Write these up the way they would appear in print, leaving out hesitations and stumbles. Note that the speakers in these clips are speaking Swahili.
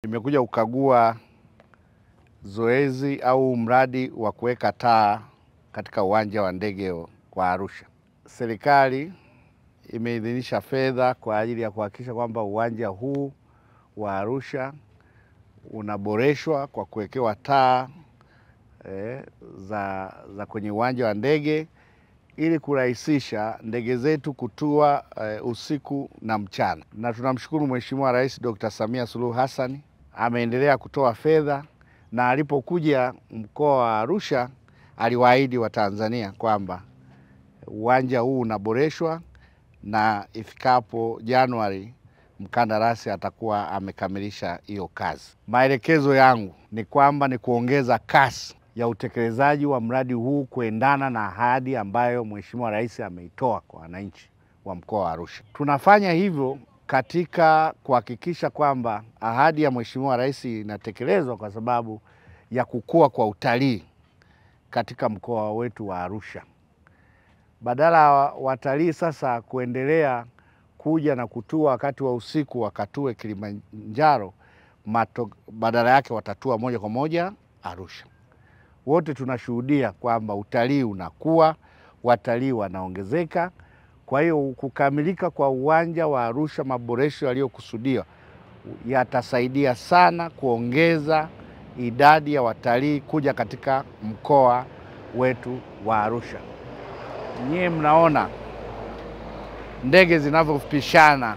Nimekuja kukagua zoezi au mradi wa kuweka taa katika uwanja wa ndege wa Arusha. Serikali imeidhinisha fedha kwa ajili ya kuhakikisha kwamba uwanja huu wa Arusha unaboreshwa kwa kuwekewa taa za kwenye uwanja wa ndege ili kurahisisha ndege zetu kutua usiku na mchana. Na tunamshukuru Mheshimiwa Rais Dr. Samia Suluhu Hassan, ameendelea kutoa fedha, na alipokuja mkoa wa Arusha aliwaahidi Watanzania kwamba uwanja huu unaboreshwa na ifikapo Januari mkandarasi atakuwa amekamilisha hiyo kazi. Maelekezo yangu ni kwamba ni kuongeza kasi ya utekelezaji wa mradi huu kuendana na ahadi ambayo Mheshimiwa Rais ameitoa kwa wananchi wa mkoa wa Arusha. Tunafanya hivyo katika kuhakikisha kwamba ahadi ya Mheshimiwa Rais inatekelezwa kwa sababu ya kukua kwa utalii katika mkoa wetu wa Arusha. Badala watalii sasa kuendelea kuja na kutua wakati wa usiku wakatue Kilimanjaro, badala yake watatua moja kwa moja Arusha. Wote tunashuhudia kwamba utalii unakuwa, watalii wanaongezeka. Kwa hiyo kukamilika kwa uwanja wa Arusha, maboresho yaliyokusudiwa yatasaidia sana kuongeza idadi ya watalii kuja katika mkoa wetu wa Arusha. Nyie mnaona ndege zinavyopishana,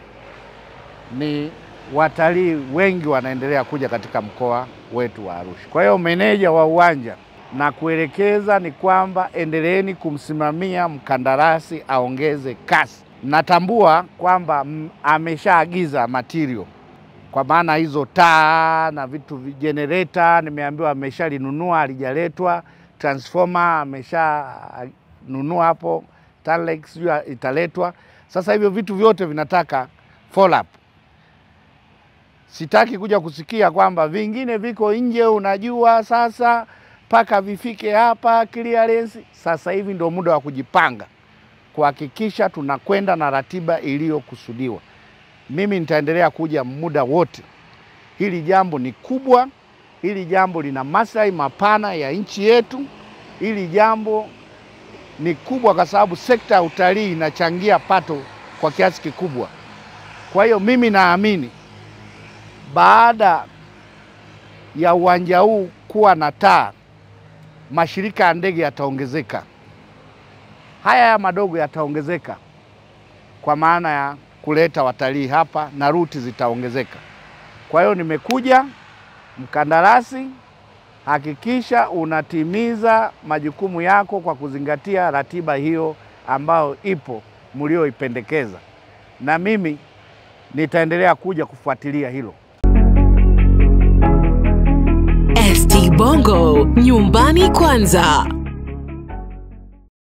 ni watalii wengi wanaendelea kuja katika mkoa wetu wa Arusha. Kwa hiyo meneja wa uwanja na kuelekeza ni kwamba endeleeni kumsimamia mkandarasi aongeze kasi. Natambua kwamba ameshaagiza material, kwa maana hizo taa na vitu generator nimeambiwa ameshalinunua, halijaletwa. Transformer ameshanunua hapo, Talex italetwa. Sasa hivyo vitu vyote vinataka follow up. Sitaki kuja kusikia kwamba vingine viko nje, unajua sasa paka vifike hapa clearance. Sasa hivi ndio muda wa kujipanga kuhakikisha tunakwenda na ratiba iliyokusudiwa. Mimi nitaendelea kuja muda wote. Hili jambo ni kubwa, hili jambo lina maslahi mapana ya nchi yetu. Hili jambo ni kubwa kwa sababu sekta ya utalii inachangia pato kwa kiasi kikubwa. Kwa hiyo mimi naamini baada ya uwanja huu kuwa na taa, mashirika ya ndege yataongezeka. Haya madogo yataongezeka kwa maana ya kuleta watalii hapa na ruti zitaongezeka. Kwa hiyo nimekuja, mkandarasi, hakikisha unatimiza majukumu yako kwa kuzingatia ratiba hiyo ambayo ipo mlioipendekeza, na mimi nitaendelea kuja kufuatilia hilo. ST Bongo, nyumbani kwanza.